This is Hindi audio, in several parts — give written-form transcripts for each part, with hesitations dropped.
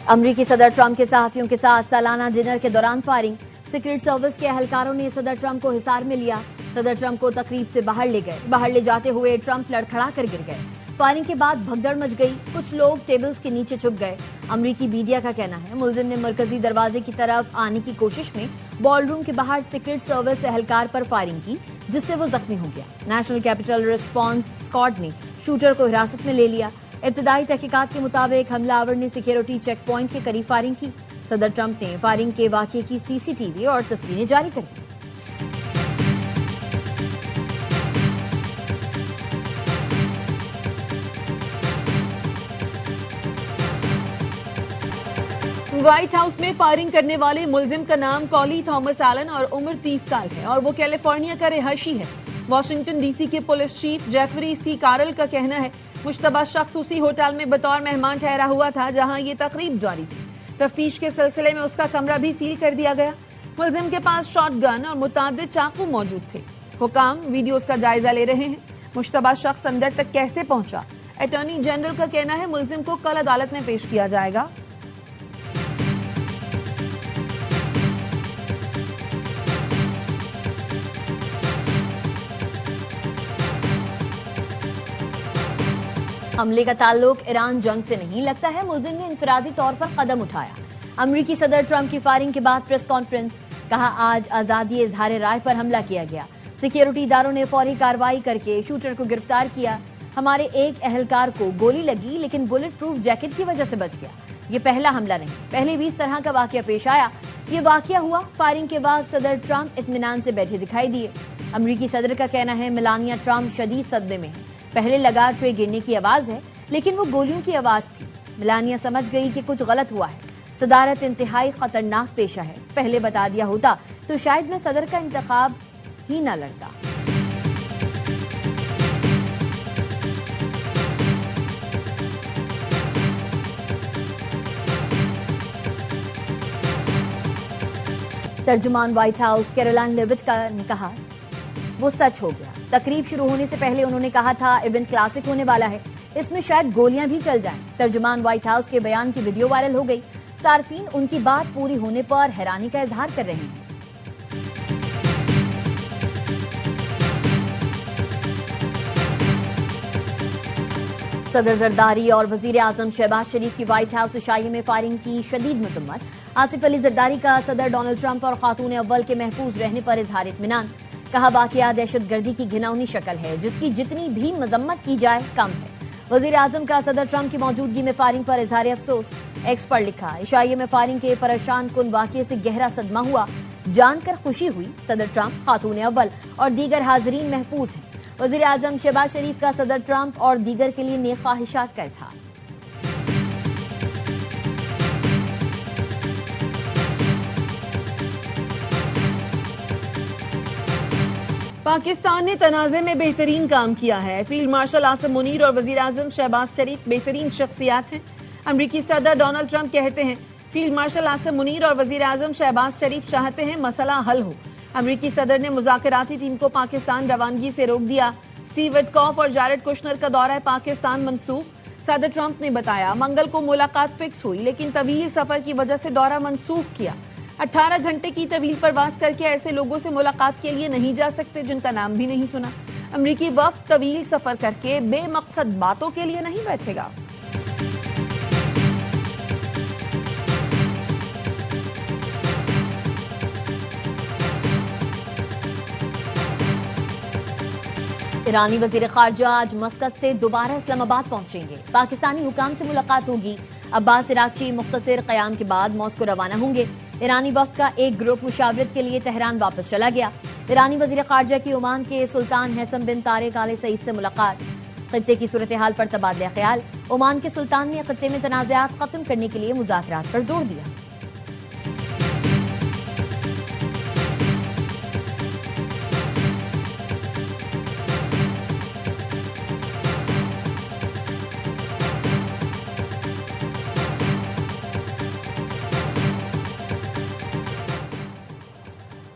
अमरीकी सदर ट्रंप के सहाफियों के साथ सालाना डिनर के दौरान फायरिंग। सीक्रेट सर्विस के एहलकारों ने सदर ट्रंप को हिसार में लिया। सदर ट्रंप को तकरीब से बाहर ले गए। बाहर ले जाते हुए ट्रंप लड़खड़ा कर गिर गए। फायरिंग के बाद भगदड़ मच गई। कुछ लोग टेबल्स के नीचे छुप गए। अमरीकी मीडिया का कहना है मुलजिम ने मरकजी दरवाजे की तरफ आने की कोशिश में बॉलरूम के बाहर सीक्रेट सर्विस एहलकार पर फायरिंग की, जिससे वो जख्मी हो गया। नेशनल कैपिटल रिस्पॉन्स स्क्वाड ने शूटर को हिरासत में ले लिया। इब्तदाई तहकीकात के मुताबिक हमलावर ने सिक्योरिटी चेक पॉइंट के करीब फायरिंग की। सदर ट्रंप ने फायरिंग के वाकये की सीसीटीवी और तस्वीरें जारी कर दी। व्हाइट हाउस में फायरिंग करने वाले मुलजिम का नाम कॉली थॉमस एलन और उम्र 30 साल है और वो कैलिफोर्निया का रिहायशी है। वाशिंगटन डीसी के पुलिस चीफ जेफरी सी कारल का कहना है मुश्तबा शख्स उसी होटल में बतौर मेहमान ठहरा हुआ था जहां ये तकरीब जारी थी। तफ्तीश के सिलसिले में उसका कमरा भी सील कर दिया गया। मुलजिम के पास शॉटगन और मुतादिद चाकू मौजूद थे। हुकाम वीडियोस का जायजा ले रहे हैं। मुश्तबा शख्स अंदर तक कैसे पहुंचा, अटॉर्नी जनरल का कहना है मुलजिम को कल अदालत में पेश किया जाएगा। हमले का ताल्लुक ईरान जंग से नहीं, लगता है मुलजिम ने इंफरादी तौर पर कदम उठाया। अमरीकी सदर ट्रंप की फायरिंग के बाद प्रेस कॉन्फ्रेंस, कहा आज आजादी इजहार राय पर हमला किया गया। सिक्योरिटी इदारों ने फौरी कार्रवाई करके शूटर को गिरफ्तार किया। हमारे एक एहलकार को गोली लगी लेकिन बुलेट प्रूफ जैकेट की वजह से बच गया। ये पहला हमला नहीं, पहले भी इस तरह का वाकया पेश आया। ये वाकया हुआ फायरिंग के बाद सदर ट्रंप इत्मीनान से बैठे दिखाई दिए। अमरीकी सदर का कहना है मेलानिया ट्रंप शदीद सदमे में है। पहले लगा ट्रे गिरने की आवाज है, लेकिन वो गोलियों की आवाज थी। मेलानिया समझ गई कि कुछ गलत हुआ है। सदारत इंतहाई खतरनाक पेशा है। पहले बता दिया होता तो शायद मैं सदर का इंतखाब ही न लड़ता। तर्जुमान व्हाइट हाउस कैरोलाइन लेविट ने कहा वो सच हो गया। तकरीब शुरू होने से पहले उन्होंने कहा था इवेंट क्लासिक होने वाला है, इसमें शायद गोलियां भी चल जाएं। तर्जुमान व्हाइट हाउस के बयान की वीडियो वायरल हो गई। सार्फीन उनकी बात पूरी होने पर हैरानी का इजहार कर रहे हैं। सदर जरदारी और वजीर आजम शहबाज शरीफ की व्हाइट हाउस इशाइये में फायरिंग की शदीद मजम्मत। आसिफ अली जरदारी का सदर डोनाल्ड ट्रंप और खातून अव्वल के महफूज रहने पर इजहार इत्मीनान। कहा वाकया दहशतगर्दी की घिनौनी शक्ल है जिसकी जितनी भी मजम्मत की जाए कम है। वजीर आजम का सदर ट्रंप की मौजूदगी में फायरिंग पर इजहार अफसोस। एक्स पर लिखा इशाइये में फायरिंग के परेशान कुन वाकये से गहरा सदमा हुआ। जानकर खुशी हुई सदर ट्रंप, खातून अव्वल और दीगर हाजरीन महफूज हैं। वजीर आजम शहबाज शरीफ का सदर ट्रंप और दीगर के लिए नेक ख्वाहिशात का इजहार। पाकिस्तान ने तनाज़े में बेहतरीन काम किया है। फील्ड मार्शल आसिम मुनीर और वजीर आजम शहबाज शरीफ बेहतरीन शख्सियात हैं। अमरीकी सदर डोनाल्ड ट्रंप कहते हैं फील्ड मार्शल आसिम मुनीर और वजीर आजम शहबाज शरीफ चाहते हैं मसला हल हो। अमरीकी सदर ने मुज़ाकराती टीम को पाकिस्तान रवानगी से रोक दिया। स्टीव विटकॉफ और जारेड कुशनर का दौरा पाकिस्तान मनसूख। सदर ट्रंप ने बताया मंगल को मुलाकात फिक्स हुई लेकिन तवील सफर की वजह से दौरा मनसूख किया। 18 घंटे की तवील परवास करके ऐसे लोगों से मुलाकात के लिए नहीं जा सकते जिनका नाम भी नहीं सुना। अमरीकी वफ्द तवील सफर करके बेमकसद बातों के लिए नहीं बैठेगा। ईरानी वजीर खारजा आज मस्कत से दोबारा इस्लामाबाद पहुंचेंगे। पाकिस्तानी हुकाम से मुलाकात होगी। अब्बास इराक्ची मुख्तसर क़याम के बाद मॉस्को रवाना होंगे। ईरानी वफ्द का एक ग्रुप मुशावरत के लिए तेहरान वापस चला गया। ईरानी वजीर खारजा की ओमान के सुल्तान हैसम बिन तारिक आल सईद से मुलाकात। खत्ते की सूरत हाल पर तबादला ख्याल। ओमान के सुल्तान ने खत्ते में तनाज़ात खत्म करने के लिए मुज़ाकरात पर जोर दिया।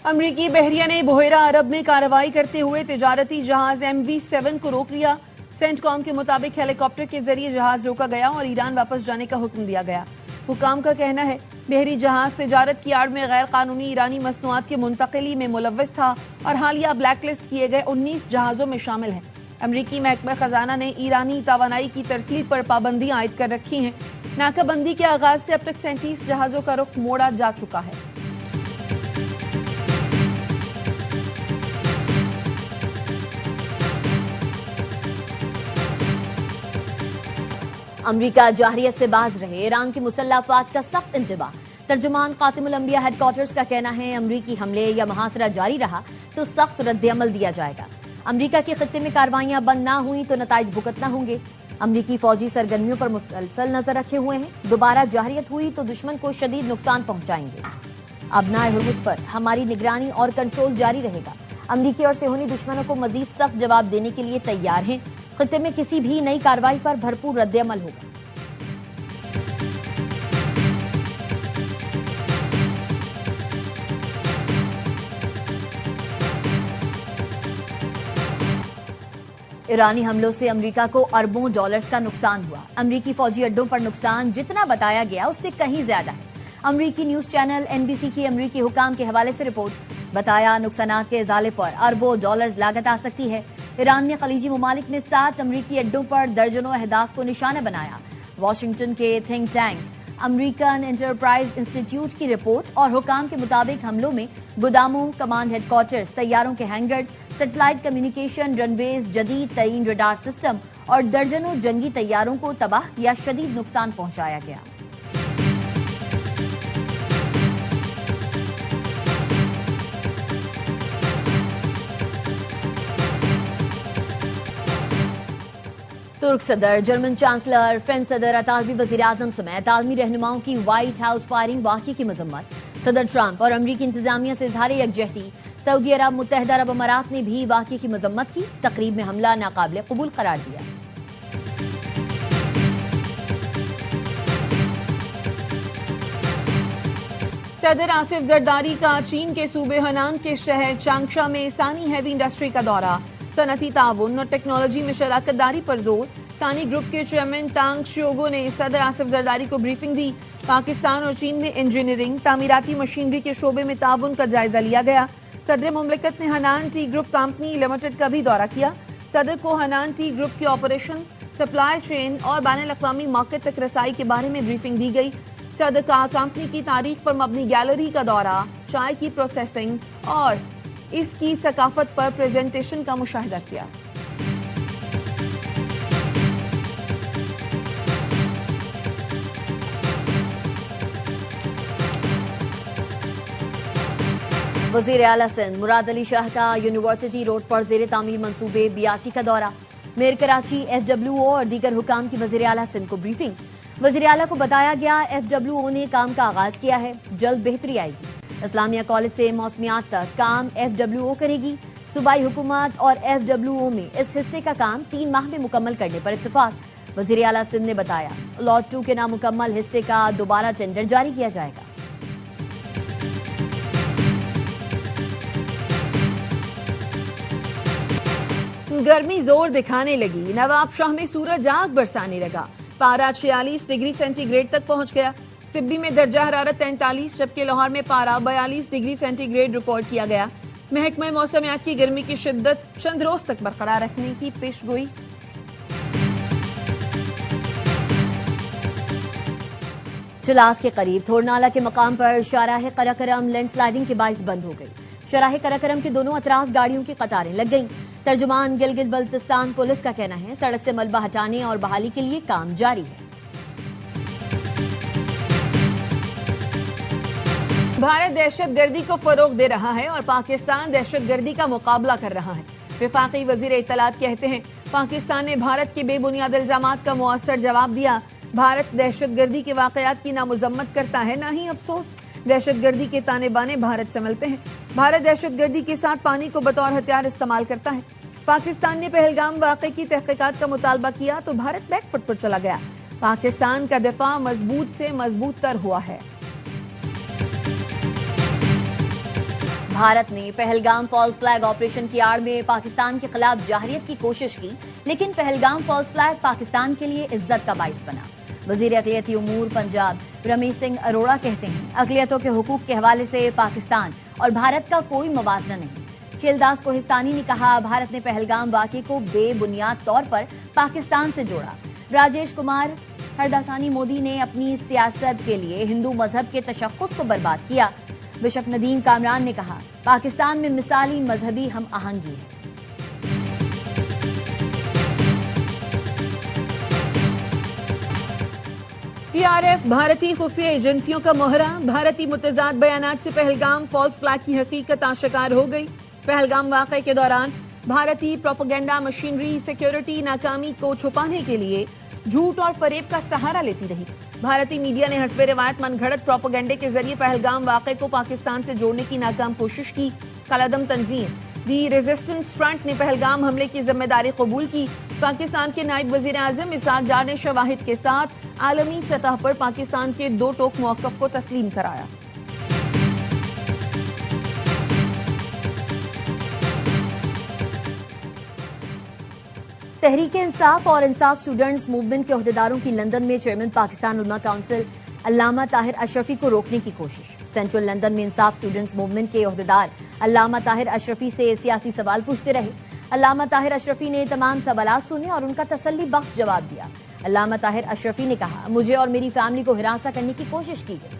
अमरीकी बहरिया ने बुहेरा अरब में कार्रवाई करते हुए तिजारती जहाज MV7 को रोक लिया। सेंटकॉम के मुताबिक हेलीकॉप्टर के जरिए जहाज रोका गया और ईरान वापस जाने का हुक्म दिया गया। हुकाम का कहना है बहरी जहाज तिजारत की आड़ में गैर कानूनी ईरानी मसनूआत की मुंतकिली में मुलव्वस था और हालिया ब्लैकलिस्ट किए गए 19 जहाजों में शामिल है। अमरीकी महकमा खजाना ने ईरानी तवानाई की तरसील पर पाबंदियां आयद कर रखी हैं। नाकाबंदी के आगाज से अब तक 37 जहाजों का रुख मोड़ा जा चुका है। अमरीका जाहरियत से बाज रहे, ईरान की मुसल्लह अफवाज का सख्त इंतबाह। तर्जुमान कातिमुल अंबिया हेडक्वार्टर्स का कहना है अमरीकी हमले या मुहासरा जारी रहा तो सख्त रद्द-ए-अमल दिया जाएगा। अमरीका के खित्ते में कार्रवाइयां बंद ना हुई तो नताइज भुगतना होंगे। अमरीकी फौजी सरगर्मियों पर मुसलसल नजर रखे हुए हैं। दोबारा जाहरियत हुई तो दुश्मन को शदीद नुकसान पहुंचाएंगे। अबनाए हुर्मुज़ पर हमारी निगरानी और कंट्रोल जारी रहेगा। अमरीकी और सेहूनी दुश्मनों को मजीद सख्त जवाब देने के लिए तैयार हैं। खित्ते में किसी भी नई कार्रवाई पर भरपूर रद्द-ए-अमल होगा। ईरानी हमलों से अमेरिका को अरबों डॉलर्स का नुकसान हुआ। अमेरिकी फौजी अड्डों पर नुकसान जितना बताया गया उससे कहीं ज्यादा है। अमेरिकी न्यूज चैनल एनबीसी की अमेरिकी हुकाम के हवाले से रिपोर्ट, बताया नुकसानात के इजाले पर अरबों डॉलर्स लागत आ सकती है। ईरान ने खलीजी मुमालिक में 7 अमरीकी अड्डों पर दर्जनों अहदाफ को निशाना बनाया। वॉशिंगटन के think tank American enterprise institute की रिपोर्ट और हुकाम के मुताबिक हमलों में गोदामों, कमांड हेडक्वार्टर्स, तैयारों के हैंगर्स, सैटेलाइट कम्युनिकेशन रनवेज, जदीद तरीन रडार सिस्टम और दर्जनों जंगी तैयारों को तबाह या शदीद नुकसान पहुंचाया गया। तुर्क सदर, जर्मन चांसलर, फ्रेंच सदर, अतालवी वजीर आजम समेत आलमी रहनुमाओं की व्हाइट हाउस फायरिंग वाक़ये की मजम्मत। सदर ट्रंप और अमरीकी इंतजामिया से इजहार यकजहती। सऊदी अरब, मुत्तहदा अरब अमारात ने भी वाक़ये की मजम्मत की। तकरीब में हमला नाकाबिल कबूल करार दिया। सदर आसिफ जरदारी का चीन के सूबे हनान के शहर चांगशा में सानी हैवी इंडस्ट्री का दौरा। सनती ताउन और टेक्नोलॉजी में शराकत दारी पर जोर। सानी ग्रुप के चेयरमैन टांग श्योगो ने सदर आसिफ जरदारी को ब्रीफिंग दी। पाकिस्तान और चीन में इंजीनियरिंग, तामीराती मशीनरी के शोबे में ताउन का जायजा लिया गया। सदर मुमलिकत ने Hanan T group company limited का भी दौरा किया। सदर को हनान टी ग्रुप के ऑपरेशन, सप्लाई चेन और बैनुल-अक़वामी मार्केट तक रसाई के बारे में ब्रीफिंग दी गई। सदर का कंपनी की तारीख पर मबनी गैलरी का दौरा, चाय की प्रोसेसिंग और इसकी सकाफत पर प्रेजेंटेशन का मुशाहिदा किया। वजीर आला सिंध मुराद अली शाह का यूनिवर्सिटी रोड पर जेर तामीर मंसूबे बीआरटी का दौरा। मेयर कराची, FWO और दीगर हुकाम की वजीर आला सिंध को ब्रीफिंग। वजीर आला को बताया गया FWO ने काम का आगाज किया है, जल्द बेहतरी आएगी। इस्लामिया कॉलेज से मौसमियात तक काम FWO करेगी। सूबाई हुकूमत और FWO में इस हिस्से का काम 3 माह में मुकम्मल करने पर इत्तेफाक। वजीर आला सिंध ने बताया लॉट 2 के नामुकम्मल हिस्से का दोबारा टेंडर जारी किया जाएगा। गर्मी जोर दिखाने लगी। नवाब शाह में सूरज आग बरसाने लगा। पारा 46 डिग्री सेंटीग्रेड तक पहुंच गया। सिब्बी में दर्जा हरारत 43, जबकि लाहौर में पारा 42 डिग्री सेंटीग्रेड रिकॉर्ड किया गया। महकमा मौसमियात की गर्मी की शिद्दत चंद रोज तक बरकरार रखने की पेशगोई। चिलास के करीब थोरनाला के मकाम पर शाहराह कराकरम लैंडस्लाइडिंग के बाइस बंद हो गई। शाहराह कराकरम के दोनों अतराफ गाड़ियों की कतारें लग गईं। तर्जुमान गिलगित बल्तिस्तान पुलिस का कहना है सड़क से मलबा हटाने और बहाली के लिए काम जारी है। भारत दहशतगर्दी को फरोग दे रहा है और पाकिस्तान दहशतगर्दी का मुकाबला कर रहा है। वफाकी वजीर इत्तलात कहते हैं पाकिस्तान ने भारत के बेबुनियाद इल्जामात का मुअस्सर जवाब दिया। भारत दहशतगर्दी के वाकयात की ना मजम्मत करता है ना ही अफसोस। दहशतगर्दी के ताने बाने भारत संभलते हैं। भारत दहशतगर्दी के साथ पानी को बतौर हथियार इस्तेमाल करता है। पाकिस्तान ने पहलगाम वाक़े की तहकीकात का मुतालबा किया तो भारत बैकफुट पर चला गया। पाकिस्तान का दिफा मजबूत से मजबूत तर हुआ है। भारत ने पहलगाम फॉल्स फ्लैग ऑपरेशन की आड़ में पाकिस्तान के खिलाफ जाहरियत की कोशिश की, लेकिन पहलगाम फॉल्स फ्लैग पाकिस्तान के लिए इज्जत का बाइस बना। वजीर अक़लियती उमूर पंजाब रमेश सिंह अरोड़ा कहते हैं, अक़लियतों के हुकूक के हवाले से पाकिस्तान और भारत का कोई मुवाज़ना नहीं। खिलदास कोहिस्तानी ने कहा, भारत ने पहलगाम वाक़े को बेबुनियाद तौर पर पाकिस्तान से जोड़ा। राजेश कुमार हरदासानी मोदी ने अपनी सियासत के लिए हिंदू मजहब के तशख़्ख़ुस को बर्बाद किया। बिशप नदीम कामरान ने कहा, पाकिस्तान में मिसाली मजहबी हम आहंगी है। टीआरएफ भारतीय खुफिया एजेंसियों का मोहरा, भारतीय मुतज़ाद बयानात से पहलगाम फॉल्स फ्लैग की हकीकत आश्कार हो गई। पहलगाम वाक़े के दौरान भारतीय प्रोपेगेंडा मशीनरी सिक्योरिटी नाकामी को छुपाने के लिए झूठ और फरेब का सहारा लेती रही। भारतीय मीडिया ने हस्बे रिवायत मनगढ़ंत प्रोपेगेंडे के जरिए पहलगाम वाक़े को पाकिस्तान से जोड़ने की नाकाम कोशिश की। कलादम तंजीम दी रेजिस्टेंस फ्रंट ने पहलगाम हमले की जिम्मेदारी कबूल की। पाकिस्तान के नायब वजीर आज़म इसहाक डार ने शवाहिद के साथ आलमी सतह पर पाकिस्तान के दो टोक मौक़िफ़ को तस्लीम कराया। तहरीक इंसाफ और इंसाफ स्टूडेंट्स मूवमेंट के ओहदेदारों की लंदन में चेयरमैन पाकिस्तान उलमा काउंसिल अल्लामा ताहिर अशरफी को रोकने की कोशिश। सेंट्रल लंदन में इंसाफ स्टूडेंट्स मूवमेंट के ओहदेदार अल्लामा ताहिर अशरफी से सियासी सवाल पूछते रहे। अल्लामा ताहिर अशरफी ने तमाम सवालात सुने और उनका तसल्ली बख्श जवाब दिया। अल्लामा ताहिर अशरफी ने कहा, मुझे और मेरी फैमिली को हिरासा करने की कोशिश की गई।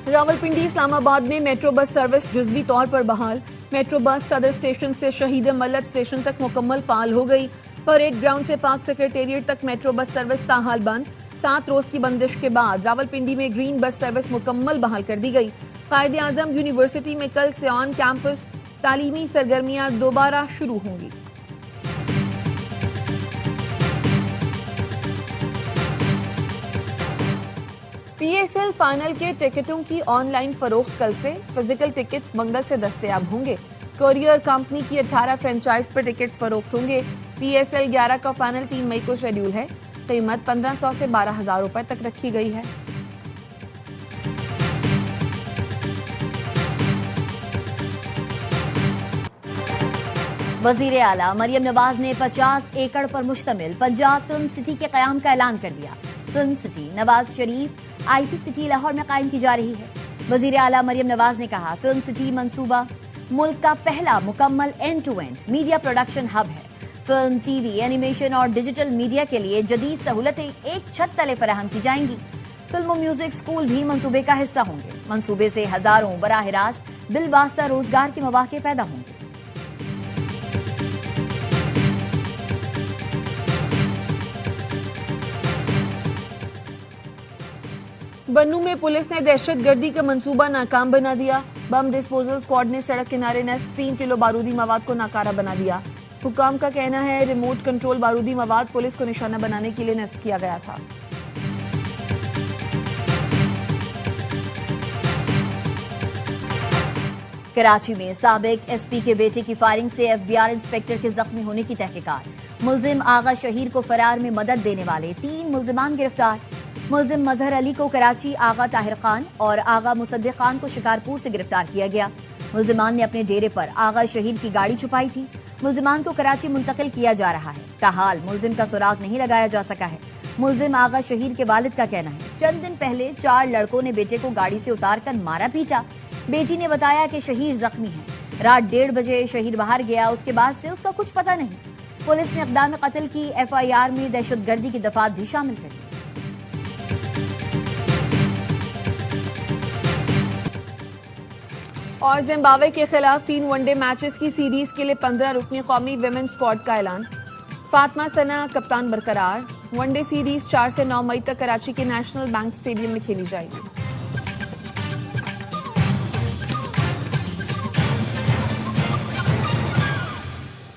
रावलपिंडी इस्लामाबाद में मेट्रो बस सर्विस जुज़वी तौर पर बहाल। मेट्रो बस सदर स्टेशन से शहीद मल्लत स्टेशन तक मुकम्मल फाल हो गई। परेड ग्राउंड से पाक सेक्रेटेरिएट तक मेट्रो बस सर्विस ताहाल बंद। 7 रोज की बंदिश के बाद रावलपिंडी में ग्रीन बस सर्विस मुकम्मल बहाल कर दी गई। कायदे आजम यूनिवर्सिटी में कल से ऑन कैंपस तालीमी सरगर्मियां दोबारा शुरू होंगी। पीएसएल फाइनल के टिकटों की ऑनलाइन फरोख्त कल से। फिजिकल टिकट्स मंगल से दस्तयाब होंगे। कोरियर कंपनी की 18 फ्रेंचाइज पर टिकट्स फरोख्त होंगे। पीएसएल 11 का फाइनल 3 मई को शेड्यूल है। कीमत 1500 से 12,000 रुपए तक रखी गई है। वजीर आला मरियम नवाज ने 50 एकड़ पर मुश्तमिल पंजाब फिल्म सिटी के कयाम का ऐलान कर दिया। Film city Nawaz Sharif IT city Lahore में कायम की जा रही है। वजीर आला मरियम नवाज ने कहा, फिल्म सिटी मंसूबा मुल्क का पहला मुकम्मल end to end media production hub है। फिल्म, टीवी, एनिमेशन और डिजिटल मीडिया के लिए जदीद सहूलतें एक छत तले फराहम की जाएंगी। फिल्म और म्यूजिक स्कूल भी मंसूबे का हिस्सा होंगे। मंसूबे से हजारों बराह रास्त बिलवास्ता रोजगार के मौके पैदा होंगे। बन्नू में पुलिस ने दहशतगर्दी का मंसूबा नाकाम बना दिया। बम डिस्पोजल स्क्वाड ने सड़क किनारे नस्ब 3 किलो बारूदी मवाद को नाकारा बना दिया। हुकाम का कहना है, रिमोट कंट्रोल बारूदी मवाद पुलिस को निशाना बनाने के लिए नस्ब किया गया था। कराची में साबिक एसपी के बेटे की फायरिंग से FBI इंस्पेक्टर के जख्मी होने की तहकीकात। मुलजिम आगा शहीर को फरार में मदद देने वाले 3 मुलजिमान गिरफ्तार। मुलजिम मजहर अली को कराची, आगा ताहिर खान और आगा मुसद्दिक खान को शिकारपुर से गिरफ्तार किया गया। मुलजिमान ने अपने डेरे पर आगा शहीद की गाड़ी छुपाई थी। मुलजिमान को कराची मुंतकिल किया जा रहा है। ताहाल मुलजिम का सुराग नहीं लगाया जा सका है। मुलजिम आगा शहीद के वालिद का कहना है, चंद दिन पहले 4 लड़कों ने बेटे को गाड़ी से उतारकर मारा पीटा। बेटी ने बताया कि शहीद जख्मी है। रात 1:30 बजे शहीद बाहर गया, उसके बाद से उसका कुछ पता नहीं। पुलिस ने इक़दाम कत्ल की FIR में दहशतगर्दी की दफात भी शामिल कर दी। और जिम्बाब्वे के खिलाफ 3 वनडे मैचेस की सीरीज के लिए 15 रुकनी कौमी विमेंस स्क्वाड का ऐलान। फातिमा सना कप्तान बरकरार। वनडे सीरीज 4 से 9 मई तक कराची के नेशनल बैंक स्टेडियम में खेली जाएगी।